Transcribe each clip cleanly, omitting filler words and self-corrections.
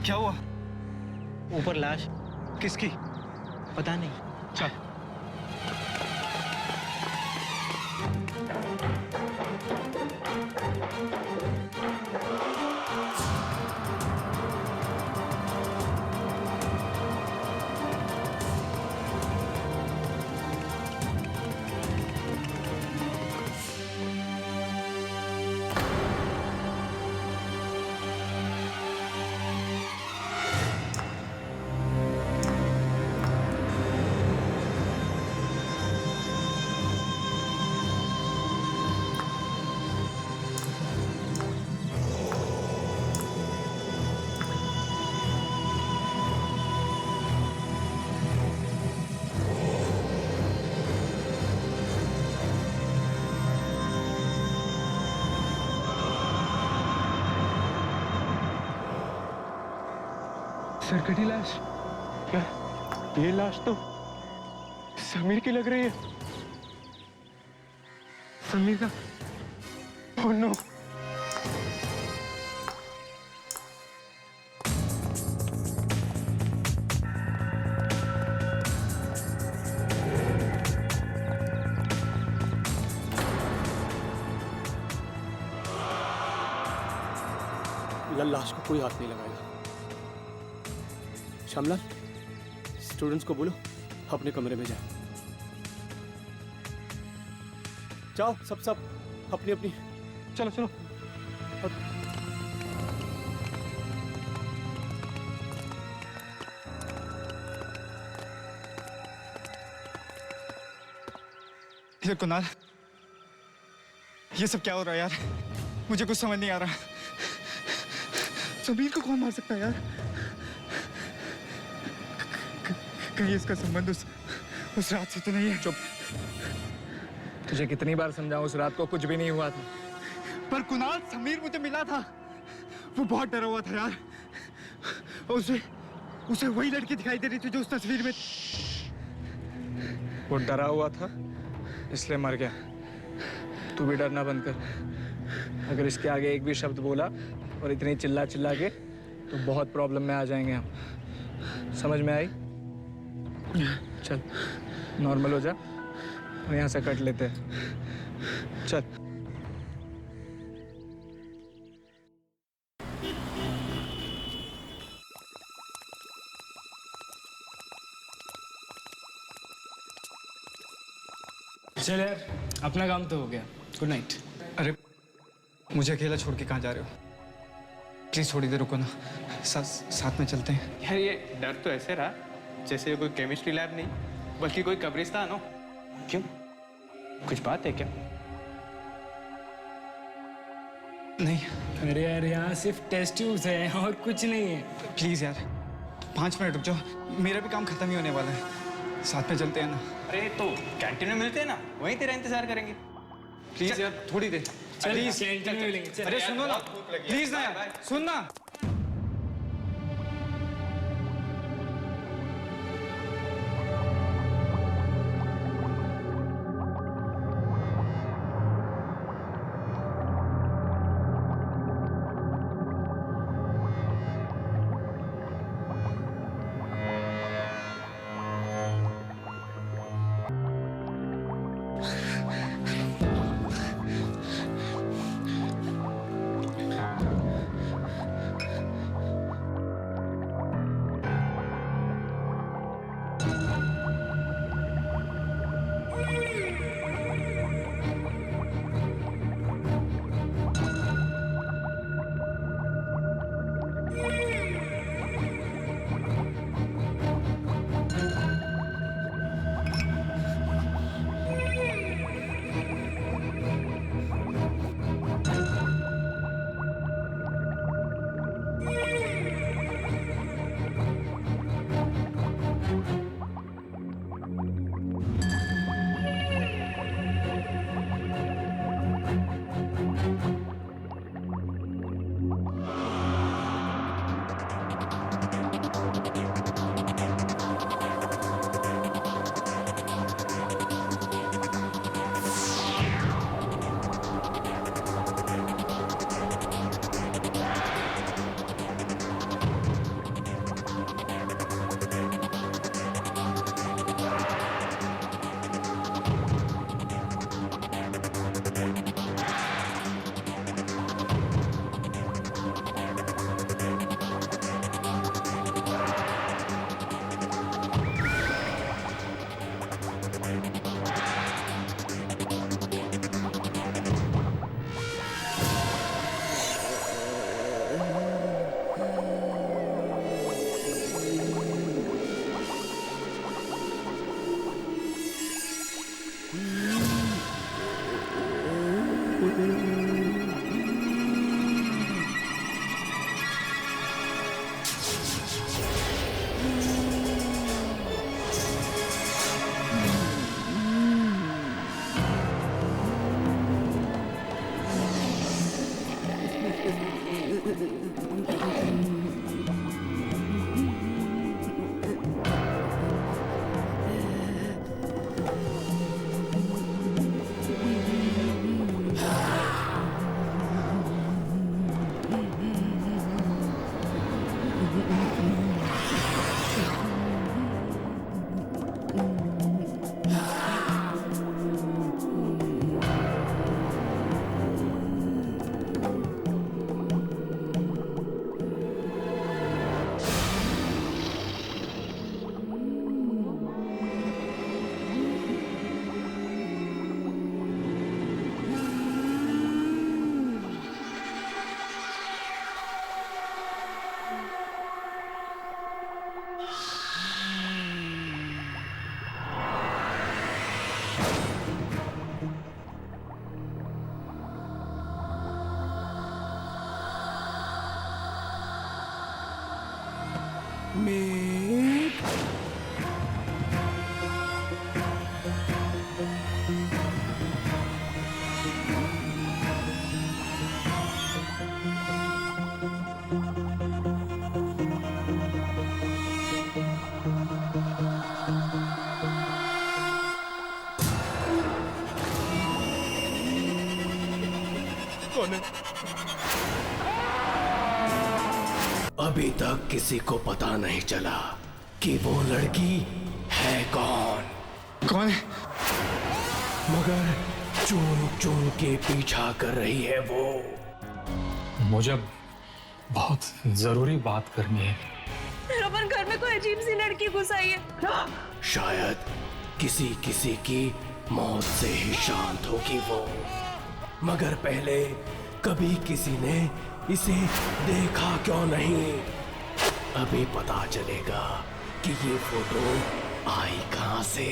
क्या हुआ? ऊपर लाश। किसकी? पता नहीं। चल। सरकटी लाश? क्या ये लाश तो समीर की लग रही है। समीर का? Oh no. लाश को कोई हाथ नहीं लगाएगा। श्यामलाल, स्टूडेंट्स को बोलो अपने कमरे में जाए। जाओ सब अपनी अपनी। चलो चलो। ये कुणाल, ये सब क्या हो रहा है यार? मुझे कुछ समझ नहीं आ रहा। समीर को कौन मार सकता है यार? कहीं इसका संबंध उस रात से तो नहीं है? चुप। तुझे कितनी बार समझाऊं, उस रात को कुछ भी नहीं हुआ था। पर कुणाल, समीर मुझे मिला था। वो बहुत डरा हुआ था यार। उसे वही लड़की दिखाई दे रही थी जो उस तस्वीर में। वो डरा हुआ था इसलिए मर गया। तू भी डरना बंद कर। अगर इसके आगे एक भी शब्द बोला और इतनी चिल्ला के तो बहुत प्रॉब्लम में आ जाएंगे हम। समझ में आई? चल नॉर्मल हो जा और यहाँ से कट लेते हैं। चल। चल यार, अपना काम तो हो गया। Good night. अरे मुझे अकेला छोड़ के कहाँ जा रहे हो? प्लीज थोड़ी देर रुको ना, साथ में चलते हैं। यार ये डर तो ऐसे रहा जैसे कोई केमिस्ट्री लैब नहीं बल्कि कोई कब्रिस्तान हो। क्यों, कुछ बात है क्या? नहीं। अरे यार, यहाँ सिर्फ टेस्ट ट्यूब्स है और कुछ नहीं है। प्लीज यार 5 मिनट रुक जाओ, मेरा भी काम खत्म ही होने वाला है। साथ में चलते हैं ना। अरे तो कैंटीन में मिलते हैं ना, वहीं तेरा इंतजार करेंगे। प्लीज यार थोड़ी देर। चल कैंटीन में मिलेंगे। चल। अरे सुनो ना, प्लीज ना यार, सुन ना। कौन है? अभी तक किसी को पता नहीं चला कि वो लड़की है कौन। कौन है? मगर चुन चुन के पीछा कर रही है वो। मुझे बहुत जरूरी बात करनी है। रमन, घर में कोई अजीब सी लड़की घुस आई है। शायद किसी किसी की मौत से ही शांत होगी वो। मगर पहले कभी किसी ने इसे देखा क्यों नहीं? अभी पता चलेगा कि ये फोटो आई कहां से।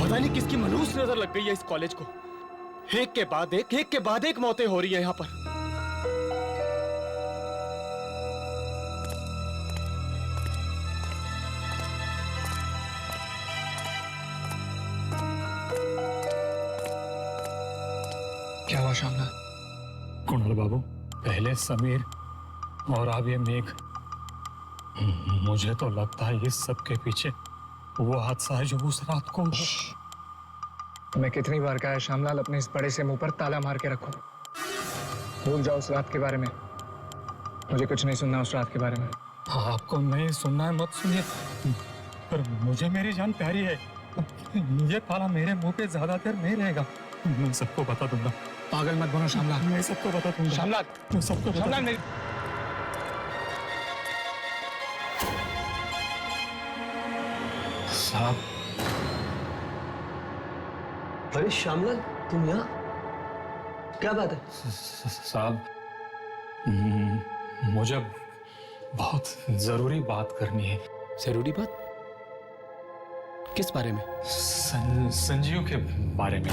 पता नहीं किसकी मनहूस नजर लग गई है इस कॉलेज को। एक के बाद एक मौतें हो रही है यहाँ पर। क्या हुआ श्यामलाल? कुणाल बाबू, पहले समीर और अब ये मेघ। मुझे तो लगता है इस सब के पीछे वो हादसा है जो उस रात को। मैं कितनी बार कहा है श्यामलाल, अपने इस बड़े से मुंह पर ताला मार के रखो। भूल जाओ उस रात के बारे में। मुझे कुछ नहीं सुनना उस रात के बारे में। आपको नहीं सुनना है मत सुनिए, पर मुझे मेरी जान प्यारी है। ये ताला मेरे मुंह पे ज्यादा देर नहीं रहेगा। मैं सबको बता दूंगा। पागल मत बनो श्यामलाल। मैं सबको बता दूंगा। श्यामलाल, मैं सबको बता श्यामलाल मेरी साहब। अरे श्यामलाल, तुम यहाँ? क्या बात है? साहब, मुझे बहुत जरूरी बात करनी है। जरूरी बात? किस बारे में? संजीव के बारे में।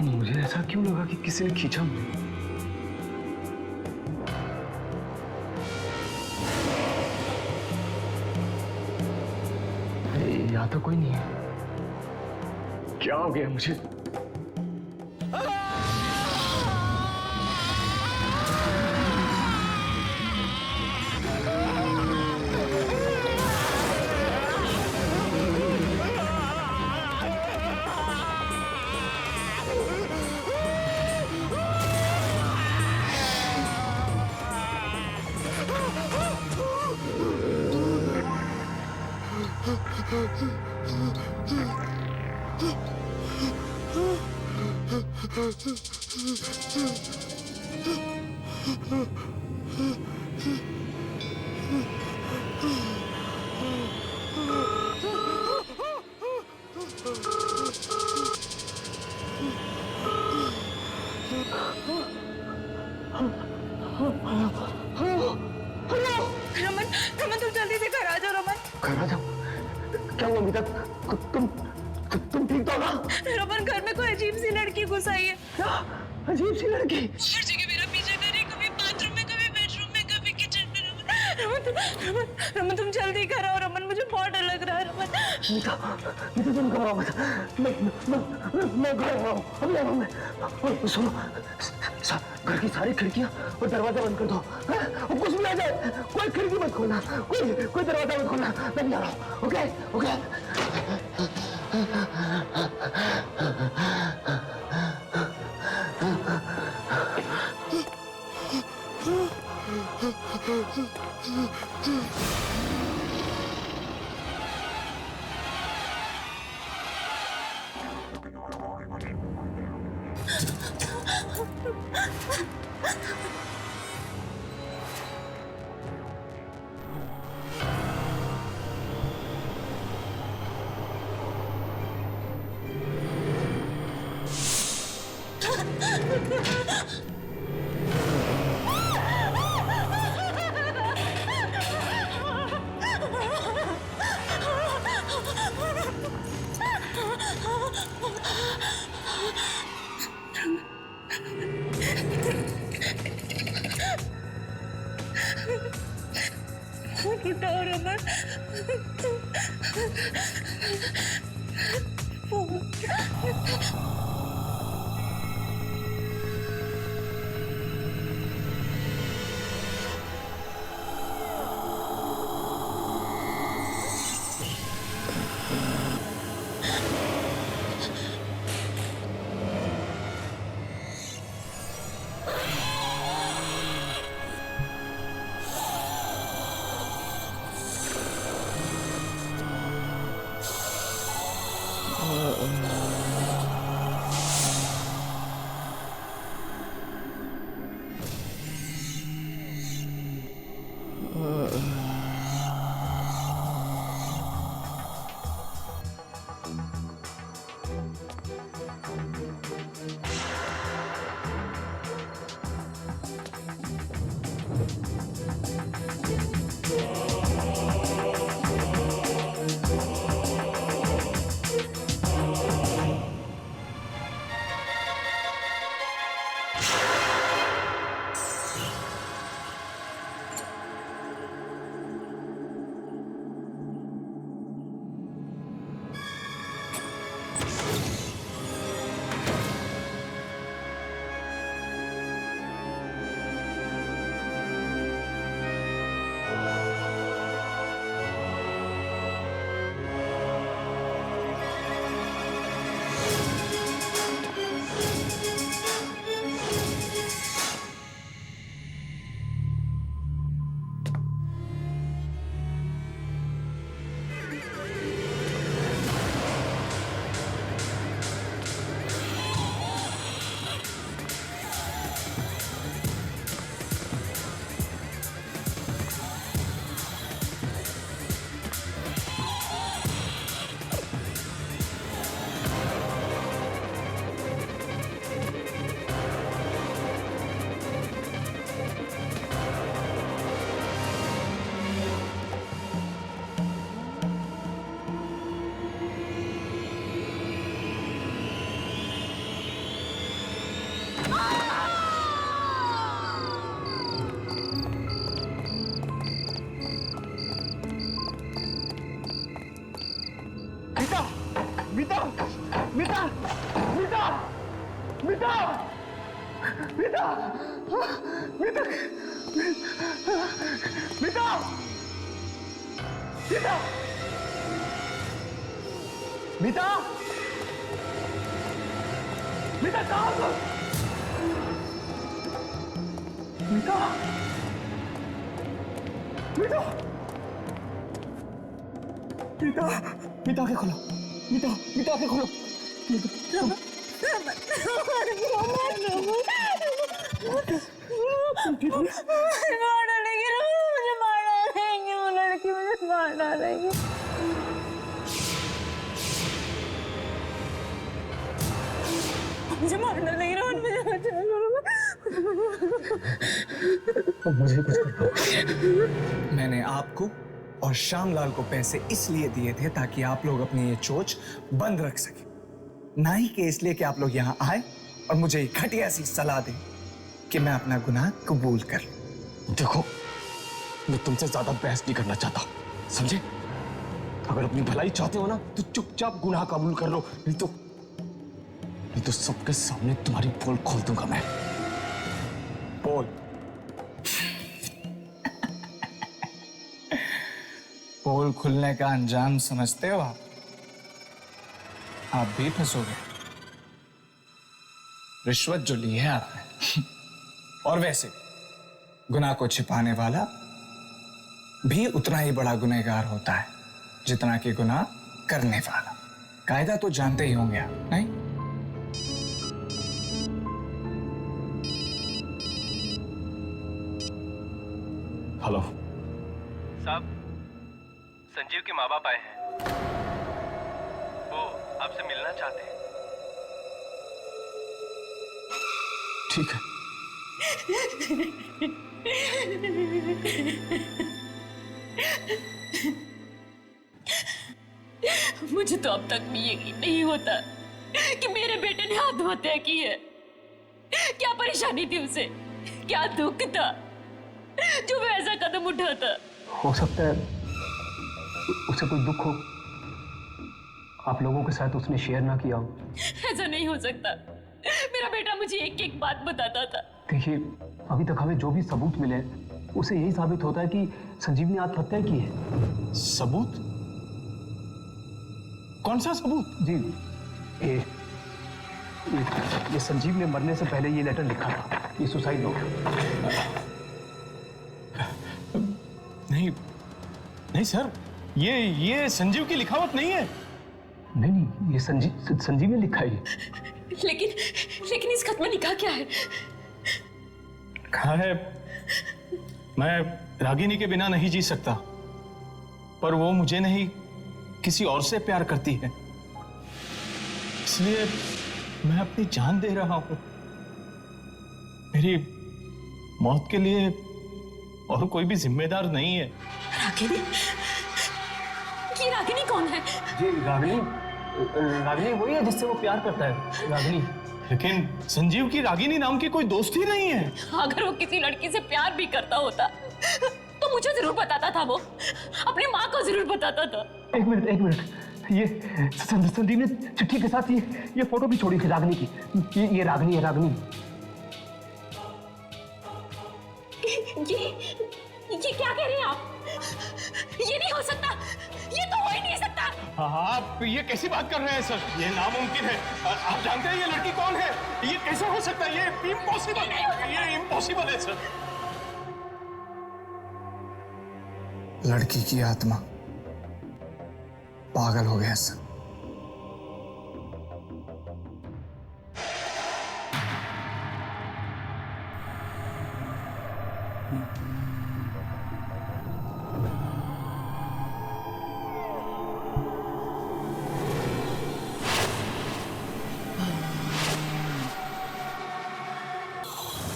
मुझे ऐसा क्यों लगा कि किसी ने खींचा मुझे? यहाँ तो कोई नहीं है। क्या हो गया मुझे? रमन, रमन तुम जल्दी से घर आ जाओ रमन। घर आ जाओ? क्या हुआ अमिता? तुम ठीक तो हो ना? रमन घर में कोई अजीब सी लड़की घुस आई है। क्या अजीब सी लड़की? हर जगह मेरा पीछा कर रही है, कभी बाथरूम में, कभी बेडरूम में, कभी किचन में। रमन तुम जल्दी घर आओ रमन, मुझे बहुत डर लग रहा है रमन। मीता तुम घबराओ मत। मैं घर आ रहा हूँ, अभी आ रहा हूँ मैं। सुनो, घर की सारी खिड़कियाँ और दरवाजा बंद कर दो। और कुछ भी आ जाए कोई खिड़की मत खोलना, कोई दरवाजा मत खोलना। मैं भी आ रहा हूँ। Okay okay. उठाओ रमन। मीता मीता मीता मीता मीता मीता मीता कहाँ हो? मीता मीता मीता मीता आंखें खोलो मीता मीता आंखें खोलो मार डालेंगे मुझे मार डालेंगे वो लड़की मुझे मार डालेंगे मुझे मार डालेंगे रोहन मुझे मैंने आपको और श्यामलाल को पैसे इसलिए दिए थे ताकि आप लोग अपनी ये चोच बंद रख सके, ना ही कि इसलिए कि आप लोग यहाँ आए और मुझे एक घटिया सी सलाह दें कि मैं अपना गुनाह कबूल कर लूं। देखो, मैं तुमसे ज्यादा बहस नहीं करना चाहता, समझे? अगर अपनी भलाई चाहते हो ना तो चुपचाप गुनाह कबूल कर लो, नहीं तो सबके सामने तुम्हारी पोल खोल दूंगा मैं। पोल पोल खुलने का अंजाम समझते हो आप भी फंसोगे। रिश्वत जो ली है आपने, और वैसे गुनाह को छिपाने वाला भी उतना ही बड़ा गुनहगार होता है जितना कि गुनाह करने वाला। कायदा तो जानते ही होंगे आप, नहीं? हेलो साहब, संजीव के माँ बाप आए हैं, वो आपसे मिलना चाहते हैं। ठीक है। मुझे तो अब तक भी यकीन नहीं होता कि मेरे बेटे ने आत्महत्या की है। क्या परेशानी थी उसे, क्या दुख था जो वो ऐसा कदम उठाता? हो सकता है उसे कोई दुख हो, आप लोगों के साथ उसने शेयर ना किया हो। ऐसा नहीं हो सकता। मेरा बेटा मुझे एक एक बात बताता था। देखिए, अभी तक हमें जो भी सबूत मिले उसे यही साबित होता है कि संजीव ने आत्महत्या की है। सबूत? कौन सा सबूत? जी, ये संजीव ने मरने से पहले ये लेटर लिखा था, ये सुसाइड नोट। नहीं सर, ये संजीव की लिखावट नहीं है। नहीं, ये संजीव ने लिखा है। लेकिन इस खत में लिखा क्या है? कहा है, मैं रागिनी के बिना नहीं जी सकता, पर वो मुझे नहीं किसी और से प्यार करती है, इसलिए मैं अपनी जान दे रहा हूं। मेरी मौत के लिए और कोई भी जिम्मेदार नहीं है। रागिनी? ये रागिनी कौन है? जी, रागिनी वही है जिससे वो प्यार करता है, रागिनी। लेकिन संजीव की रागिनी नाम की कोई दोस्त ही नहीं है। अगर वो किसी लड़की से प्यार भी करता होता तो मुझे जरूर बताता था, वो अपनी माँ को जरूर बताता था। एक मिनट, ये संजीव ने चिट्ठी के साथ ये फोटो भी छोड़ी थी रागिनी की। ये रागिनी है, रागिनी। ये क्या कह रहे हैं आप? ये नहीं हो सकता, ये तो हो ही नहीं सकता। आप ये कैसी बात कर रहे हैं सर? ये नामुमकिन है। आप जानते हैं ये लड़की कौन है? ये कैसे हो सकता है? ये इम्पॉसिबल है, ये इम्पॉसिबल है सर। लड़की की आत्मा पागल हो गया sir.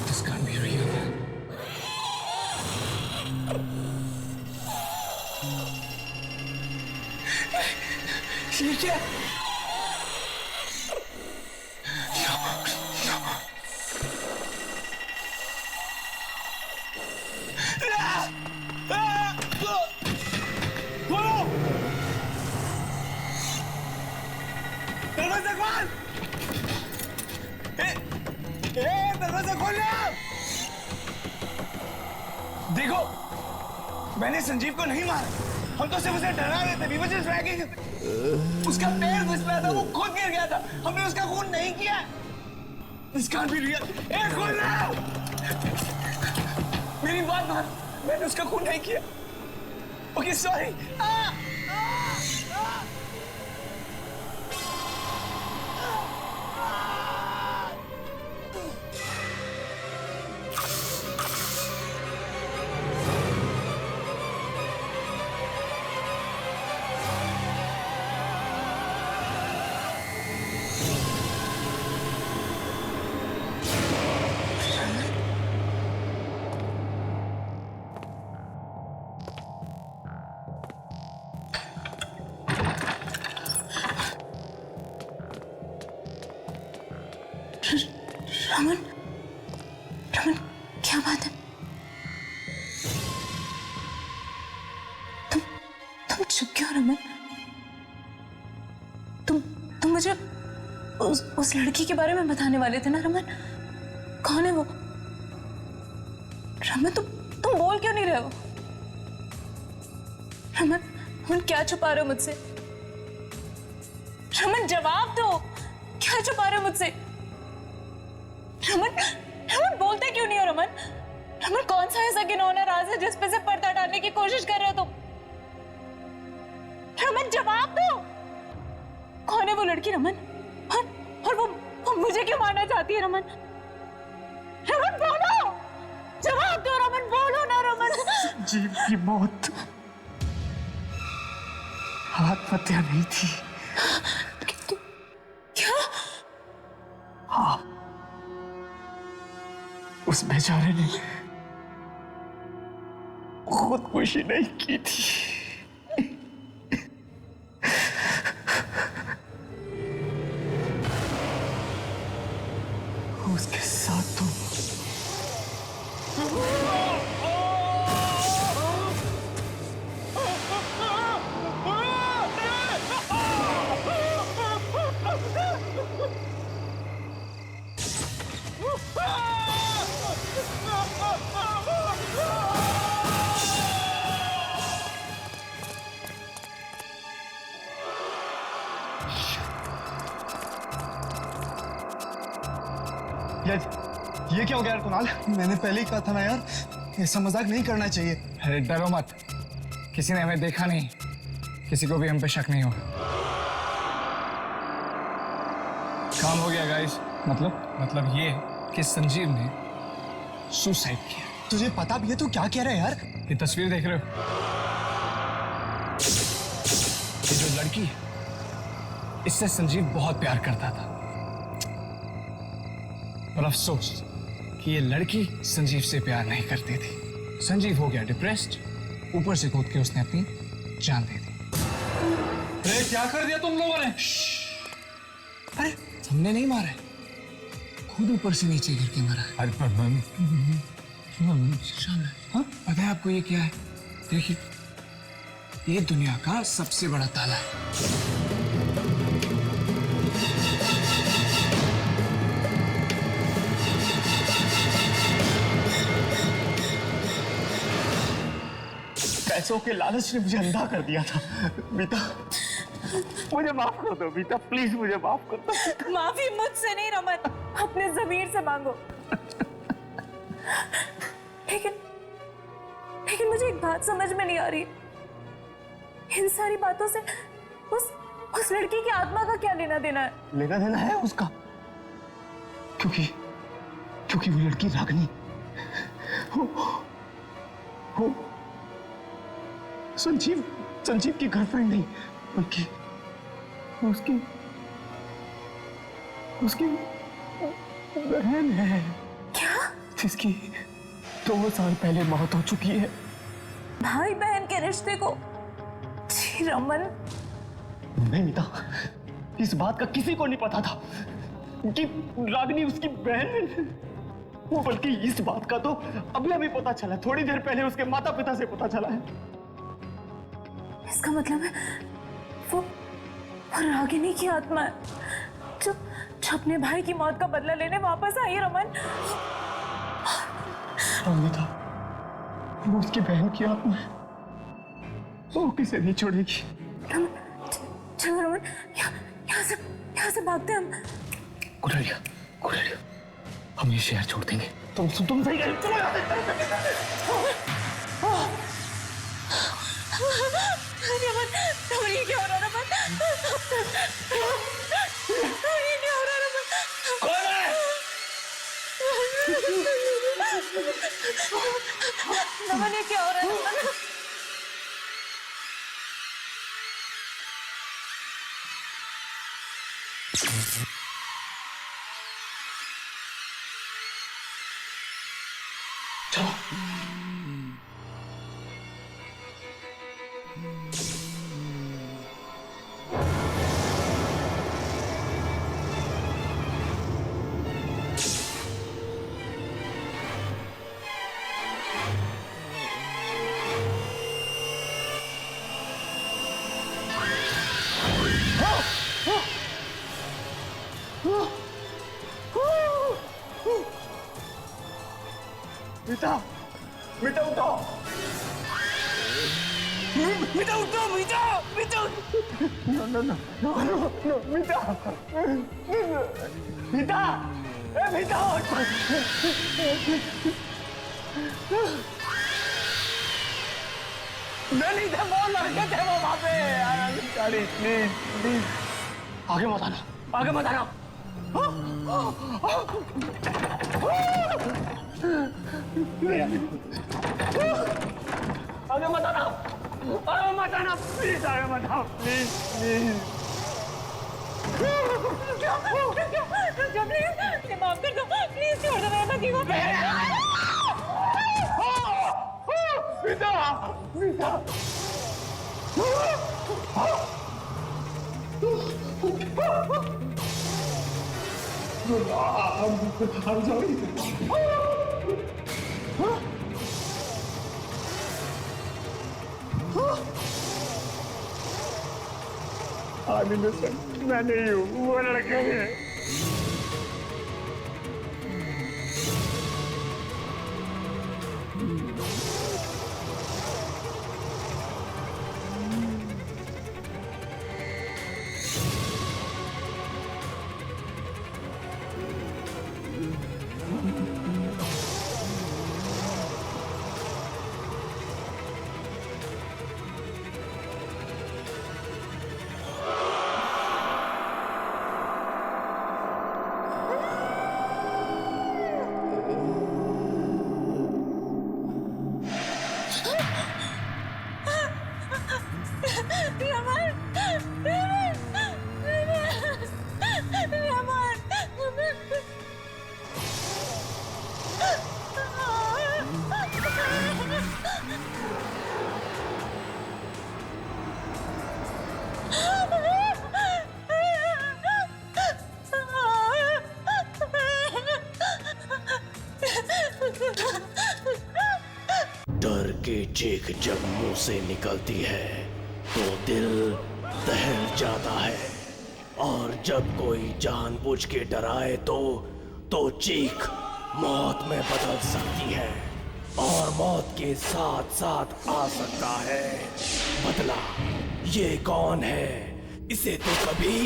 This can't be real. ये क्या? दरवाजा खोल! दरवाजा खोलना। देखो, मैंने संजीव को नहीं मारा, हम तो सिर्फ उसे डरा रहे थे। We were just dragging him. उसका पैर फिसला था, वो खुद गिर गया था, हमने उसका खून नहीं किया। This can't be real. खोलना। मेरी बात मान, मैंने उसका खून नहीं किया। Okay, sorry. रमन, रमन, क्या बात है? तुम चुप क्यों रमन? तुम मुझे उस लड़की के बारे में बताने वाले थे ना रमन? कौन है वो? रमन, तुम बोल क्यों नहीं रहे हो? रमन, क्या छुपा रहे हो मुझसे? रमन, जवाब दो, क्या छुपा रहे हो मुझसे? रमन, रमन, बोलते क्यों नहीं हो रमन? रमन, कौन सा ऐसा घिनौना राज है जिस पे से पर्दा डालने की कोशिश कर रहे हो तुम? रमन, जवाब दो, कौन है वो लड़की रमन? और वो मुझे क्यों मारना चाहती है रमन? रमन, बोलो, जवाब दो रमन, बोलो ना रमन। संजीव की मौत आत्महत्या नहीं थी। क्या? हाँ, उस बेचारे ने खुदकुशी नहीं की थी। उसके साथ तुम ये क्या हो गया यार कुणाल? मैंने पहले ही कहा था ना यार, ऐसा मजाक नहीं करना चाहिए। अरे डरो मत, किसी ने हमें देखा नहीं, किसी को भी हम पे शक नहीं होगा। काम हो गया गाइस। मतलब ये कि संजीव ने सुसाइड किया। तुझे पता भी है तू क्या कह रहा है यार? ये तस्वीर देख रहे हो? ये जो लड़की है, इससे संजीव बहुत प्यार करता था, पर अफसोस कि ये लड़की संजीव से प्यार नहीं करती थी। संजीव हो गया डिप्रेस्ड, ऊपर से कूद के उसने अपनी जान दे दी। अरे क्या कर दिया तुम लोगों ने? अरे हमने नहीं मारा है, खुद ऊपर से नीचे गिर के मारा है। अरे हाँ, पता है आपको ये क्या है? देखिए, ये दुनिया का सबसे बड़ा ताला है। पैसों के लालच ने मुझे अंधा कर दिया था। बीता, मुझे माफ कर दो बीता, प्लीज मुझे माफ कर दो। माफी मुझसे नहीं रमन, अपने जमीर से मांगो। लेकिन मुझे एक बात समझ में नहीं आ रही, इन सारी बातों से उस लड़की की आत्मा का क्या लेना देना है? लेना देना है उसका, क्योंकि वो लड़की रागनी वो संजीव की गर्लफ्रेंड नहीं, बल्कि उसकी बहन है। क्या? जिसकी 2 साल पहले मौत हो चुकी है। भाई बहन के रिश्ते को? जी रमन, नहीं मीता, इस बात का किसी को नहीं पता था कि रागनी उसकी बहन है। वो बल्कि इस बात का तो अभी अभी पता चला, थोड़ी देर पहले उसके माता पिता से पता चला है। इसका मतलब है वो रागिनी की आत्मा है जो अपने भाई की मौत का बदला लेने वापस आई है रमन। अमृता, वो उसकी बहन की आत्मा है, वो किसे नहीं छोड़ेगी। रमन, चलो रमन, यहाँ से भागते हम। गुड़रिया, हम ये शहर छोड़ देंगे। तुम सही कह रहे हो, चलो यहाँ से। रमन, ये क्या हो रहा है रमन? ये क्या हो रहा है रमन? कौन है? रमन, ये क्या हो रहा है रमन? मीठा उठो। मीठा उठो, मीठा। नो, मीठा। मीठा उठ। नहीं थे वो लड़के थे वो वहां पे। गाड़ी प्लीज आगे मत आना। आगे मत आना प्लीज, आगे मत आओ प्लीज। माफ कर दो प्लीज, छोड़ दो मेरा की वो। मीठा। I'm sorry. I'm innocent. मैं नहीं हूँ, वो लड़के हैं। डर की चीख जब मुंह से निकलती है तो दिल दहल जाता है, और जब कोई जानबूझ के डराए तो चीख मौत में बदल सकती है, और मौत के साथ साथ आ सकता है बदला। ये कौन है? इसे तो कभी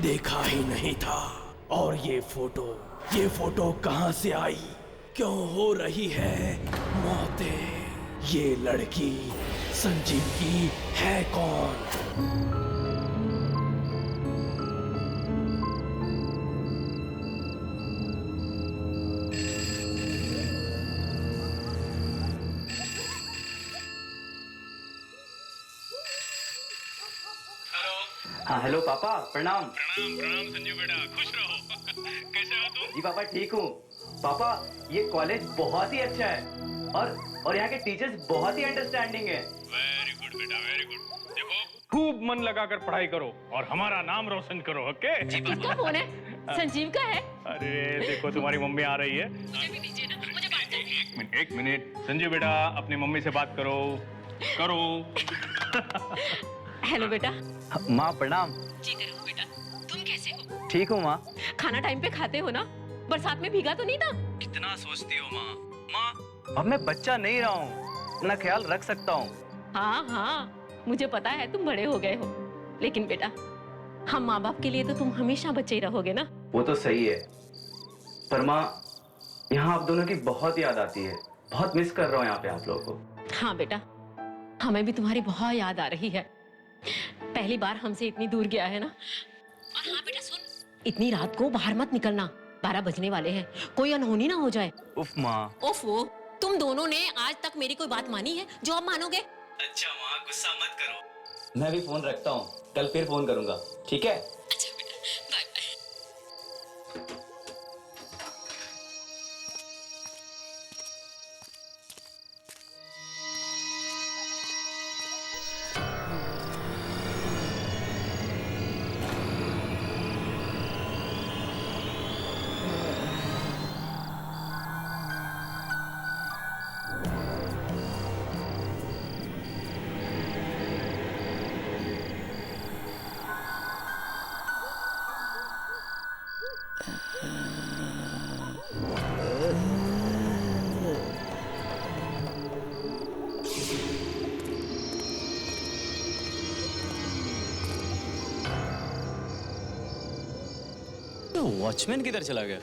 देखा ही नहीं था। और ये फोटो कहाँ से आई? क्यों हो रही है मौतें? ये लड़की संजीव की है कौन? हाँ हेलो पापा, प्रणाम। प्रणाम संजीव बेटा, खुश रहो। कैसे हो तुम? जी पापा ठीक हूँ। पापा ये कॉलेज बहुत ही अच्छा है, और यहाँ के टीचर्स बहुत ही अंडरस्टैंडिंग है। वेरी गुड बेटा, वेरी गुड। देखो खूब मन लगाकर पढ़ाई करो और हमारा नाम रोशन करो, ओके? किसका फोन है? संजीव का है। अरे देखो तुम्हारी मम्मी आ रही है। मुझे भी दीजिए ना, मुझे बात करनी है। एक मिनट संजीव बेटा, अपनी मम्मी से बात करो। हेलो बेटा। माँ प्रणाम। जी करो बेटा, तुम कैसे हो? ठीक हूँ माँ। खाना टाइम पे खाते हो ना? बरसात में भीगा तो नहीं था? कितना सोचती हो माँ? माँ, अब मैं बच्चा नहीं रहा हूँ, अपना ख्याल रख सकता हूँ। हाँ हाँ, मुझे पता है तुम बड़े हो गए हो, लेकिन बेटा हम माँ बाप के लिए तो तुम हमेशा बच्चे ही रहोगे ना। वो तो सही है, पर माँ यहाँ आप दोनों की बहुत याद आती है, बहुत मिस कर रहा हूँ यहाँ पे आप लोगों को। हाँ बेटा, हमें भी तुम्हारी बहुत याद आ रही है। पहली बार हमसे इतनी दूर गया है ना। और हाँ बेटा सुन, इतनी रात को बाहर मत निकलना, 12 बजने वाले हैं, कोई अनहोनी ना हो जाए। उफ माँ। ओफो, तुम दोनों ने आज तक मेरी कोई बात मानी है जो अब मानोगे? अच्छा माँ, गुस्सा मत करो। मैं भी फोन रखता हूँ, कल फिर फोन करूंगा, ठीक है? अच्छा बेटा, बाय बाय। वॉचमैन किधर चला गया?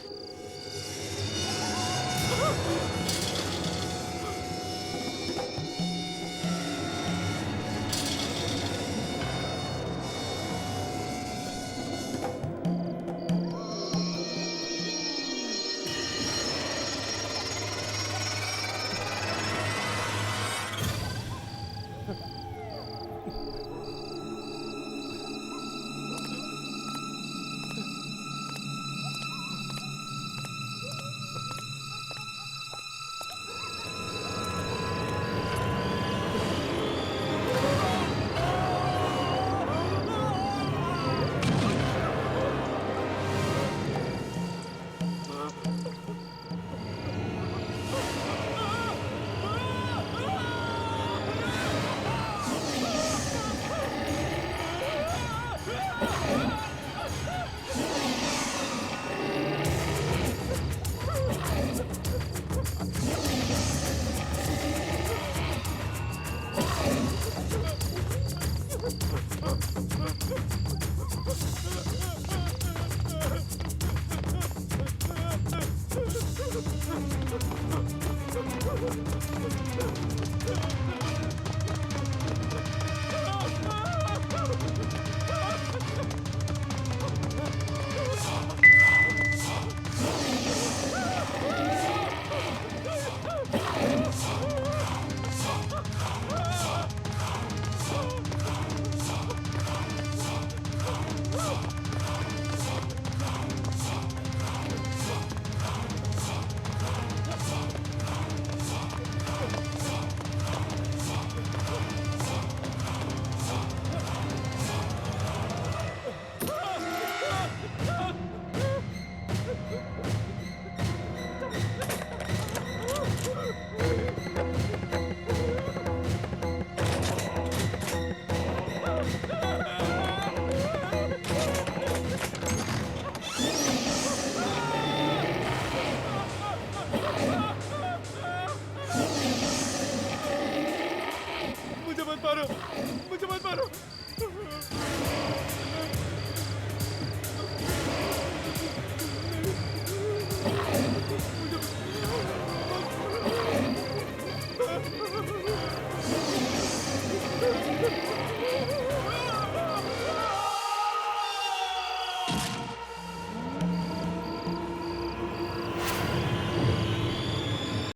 मुझे मत मारो, मुझे मत मारो।